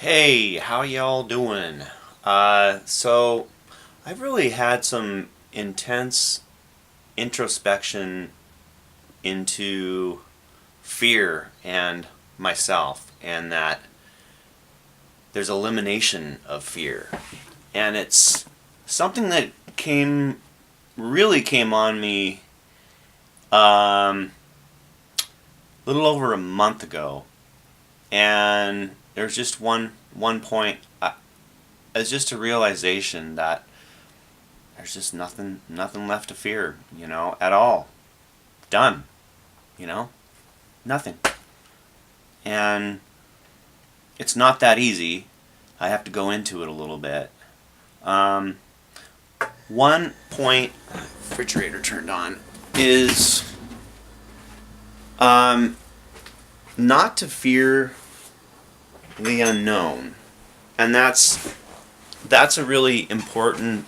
Hey, how y'all doing? So I've really had some intense introspection into fear and myself, and that there's elimination of fear. And it's something that really came on me a little over a month ago. And there's just one point. It's just a realization that there's just nothing left to fear, at all. Done, you know, nothing. And it's not that easy. I have to go into it a little bit. Um, One point, refrigerator turned on, is um, not to fear the unknown, and that's a really important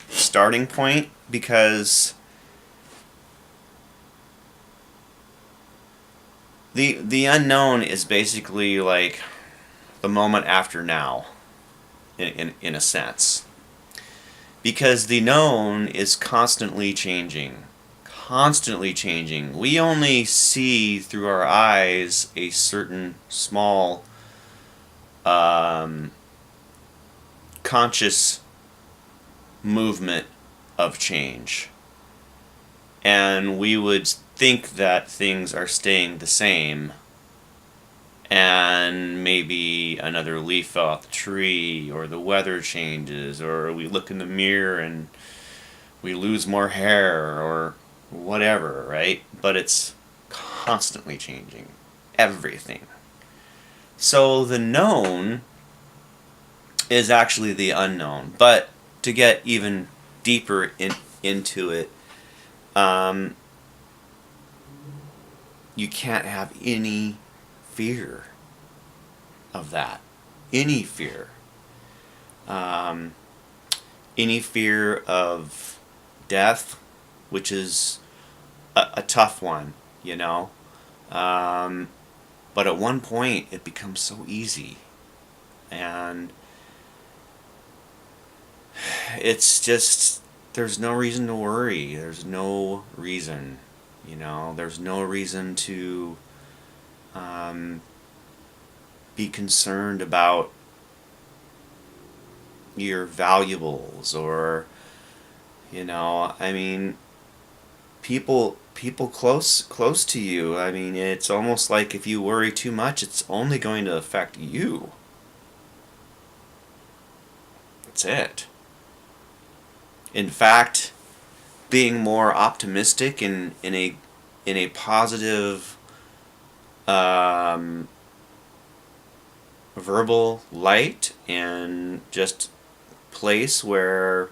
starting point because the unknown is basically like the moment after now, in a sense, because the known is constantly changing. We only see through our eyes a certain small um, conscious movement of change, and we would think that things are staying the same, and maybe another leaf fell off the tree, or the weather changes, or we look in the mirror and we lose more hair, or whatever, right? But it's constantly changing. Everything. So the known is actually the unknown. But to get even deeper into it, um, you can't have any fear of that. Any fear. Um, any fear of death, which is a tough one, you know. Um, but at one point, it becomes so easy. And it's just, there's no reason to worry. There's no reason, there's no reason to um, be concerned about your valuables, or, I mean, people close to you. I mean, it's almost like if you worry too much, it's only going to affect you. That's it. In fact, being more optimistic in a positive um, verbal light, and just place where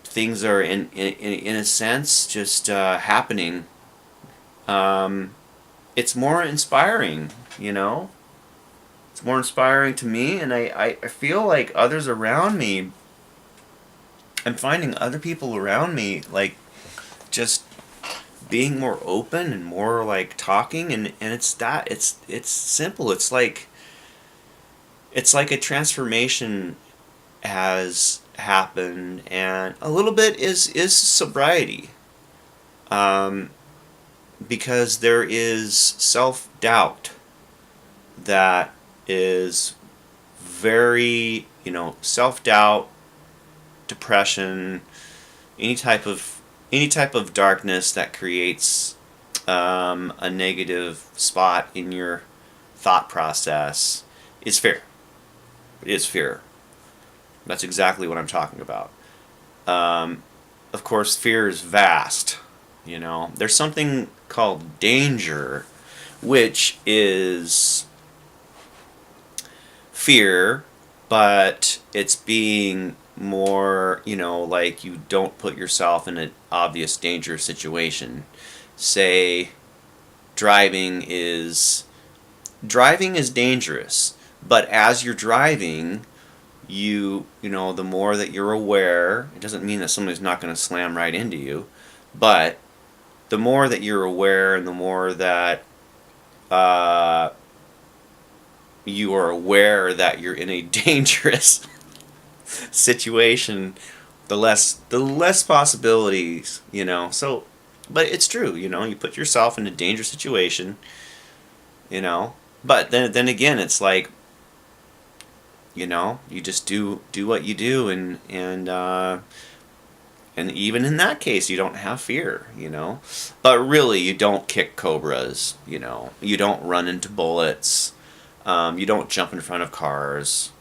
things are in a sense just happening. It's more inspiring, It's more inspiring to me, and I feel like others around me, I'm finding other people around me, like, just being more open and more like talking, and it's simple. It's like a transformation has happened, and a little bit is sobriety, um, because there is self-doubt that is very, self-doubt, depression, any type of darkness that creates a negative spot in your thought process is fear. It is fear. That's exactly what I'm talking about. Of course, fear is vast. There's something called danger, which is fear, but it's being more, like, you don't put yourself in an obvious danger situation. Say driving is dangerous, but as you're driving, the more that you're aware, it doesn't mean that somebody's not going to slam right into you, but the more that you're aware, and the more that you are aware that you're in a dangerous situation, the less possibilities, So, but it's true, you put yourself in a dangerous situation, you know. But then again, it's like, you just do what you do, and even in that case, you don't have fear. But really, you don't kick cobras, You don't run into bullets. You don't jump in front of cars,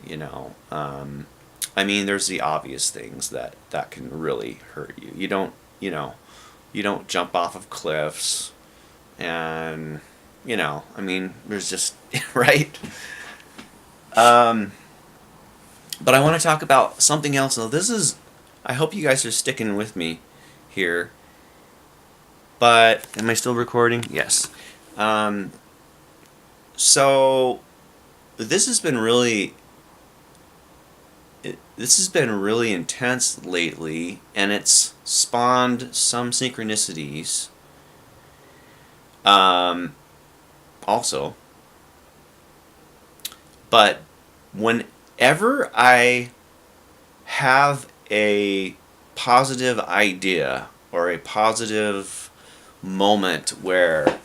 you know. I mean, there's the obvious things that can really hurt you. You don't jump off of cliffs, and I mean, there's just right. But I want to talk about something else. Now, I hope you guys are sticking with me here. But am I still recording? Yes. So this has been really intense lately, and it's spawned some synchronicities. Also, but whenever I have a positive idea or a positive moment where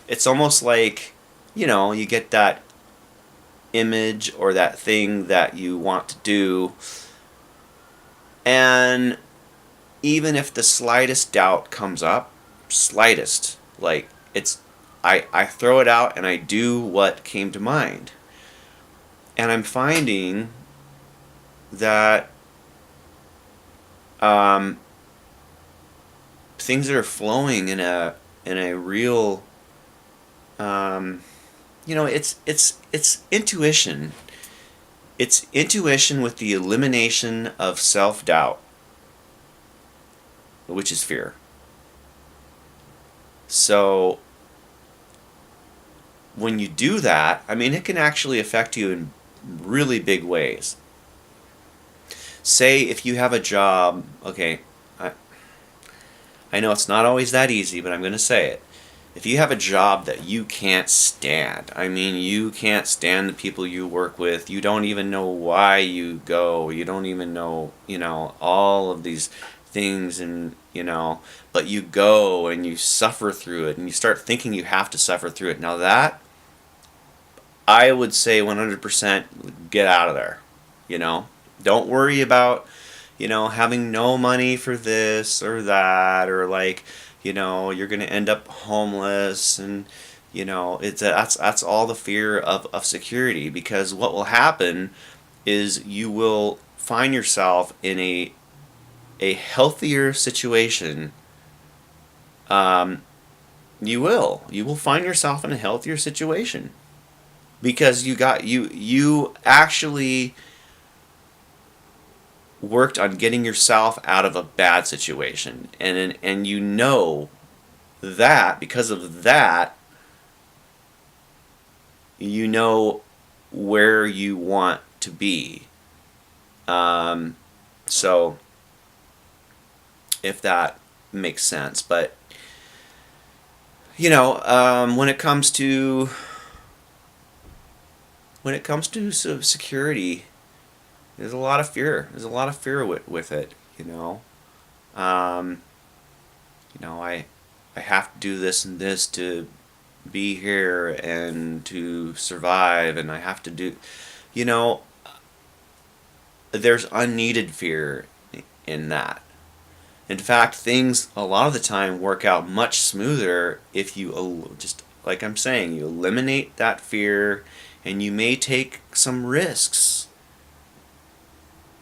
it's almost like, you get that image or that thing that you want to do, and even if the slightest doubt comes up, like I throw it out and I do what came to mind. And I'm finding that things that are flowing in a real, it's intuition. It's intuition with the elimination of self-doubt, which is fear. So when you do that, I mean, it can actually affect you in really big ways. Say if you have a job, okay, I know it's not always that easy, but I'm going to say it. If you have a job that you can't stand, I mean, you can't stand the people you work with, you don't even know why you go, you don't even know, all of these things, and, but you go and you suffer through it, and you start thinking you have to suffer through it. Now that, I would say 100% get out of there, Don't worry about, having no money for this or that, or like, you're going to end up homeless, and, that's all the fear of security, because what will happen is you will find yourself in a healthier situation. You will find yourself in a healthier situation, because you actually worked on getting yourself out of a bad situation, and that because of that, where you want to be. So if that makes sense, but when it comes to security, there's a lot of fear. There's a lot of fear with it. I have to do this and this to be here and to survive, and I have to do, there's unneeded fear in that. In fact, things a lot of the time work out much smoother if you just, like I'm saying, you eliminate that fear, and you may take some risks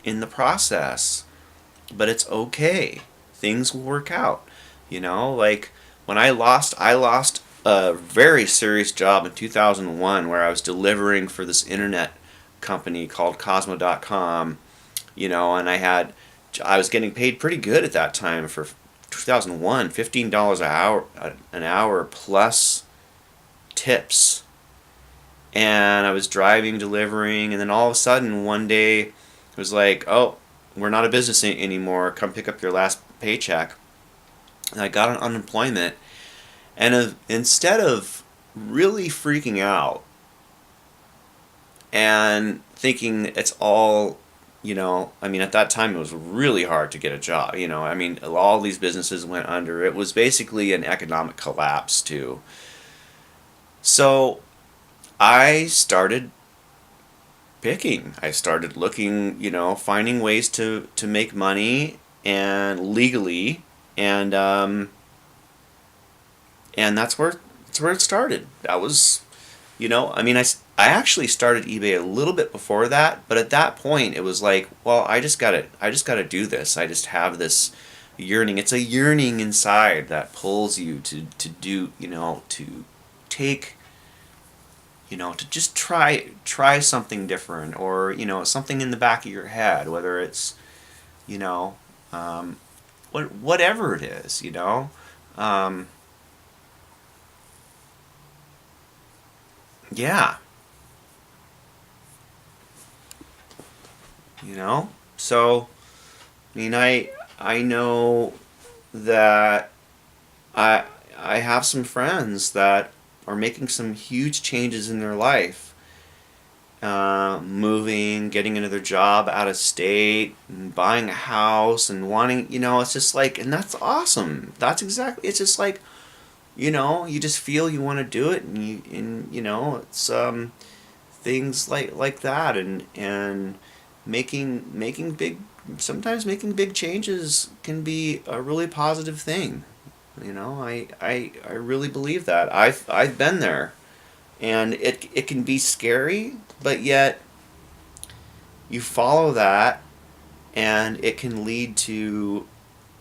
in the process, but it's okay. Things will work out. Like when I lost a very serious job in 2001 where I was delivering for this internet company called Cosmo.com, and I was getting paid pretty good at that time for 2001, $15 an hour plus tips. And I was driving, delivering, and then all of a sudden one day it was like, oh, we're not a business anymore, come pick up your last paycheck. And I got on unemployment, and instead of really freaking out, and thinking it's all, I mean, at that time it was really hard to get a job. I mean, all these businesses went under. It was basically an economic collapse too. So I started picking. I started looking, finding ways to make money and legally, and that's where it started. That was, I mean, I actually started eBay a little bit before that, but at that point it was like, well, I just gotta do this. I just have this yearning. It's a yearning inside that pulls you to do, to take, to just try something different, or something in the back of your head, whether it's, you know whatever it is, um, yeah, so I mean, I know that I I have some friends that are making some huge changes in their life, moving, getting another job out of state, and buying a house, and wanting, it's just like, and that's awesome. That's exactly, it's just like, you just feel you want to do it, and it's things like that, and making big, sometimes making big changes can be a really positive thing. I really believe that. I've been there, and it can be scary, but yet you follow that, and it can lead to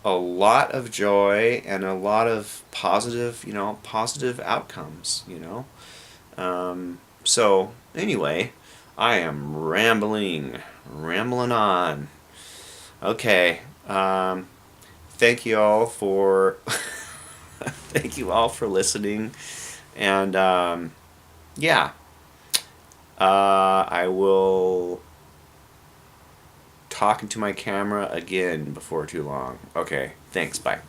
a lot of joy and a lot of positive outcomes. So anyway, I am rambling on. Okay. Thank you all for thank you all for listening, and yeah, I will talk into my camera again before too long. Okay, thanks. Bye.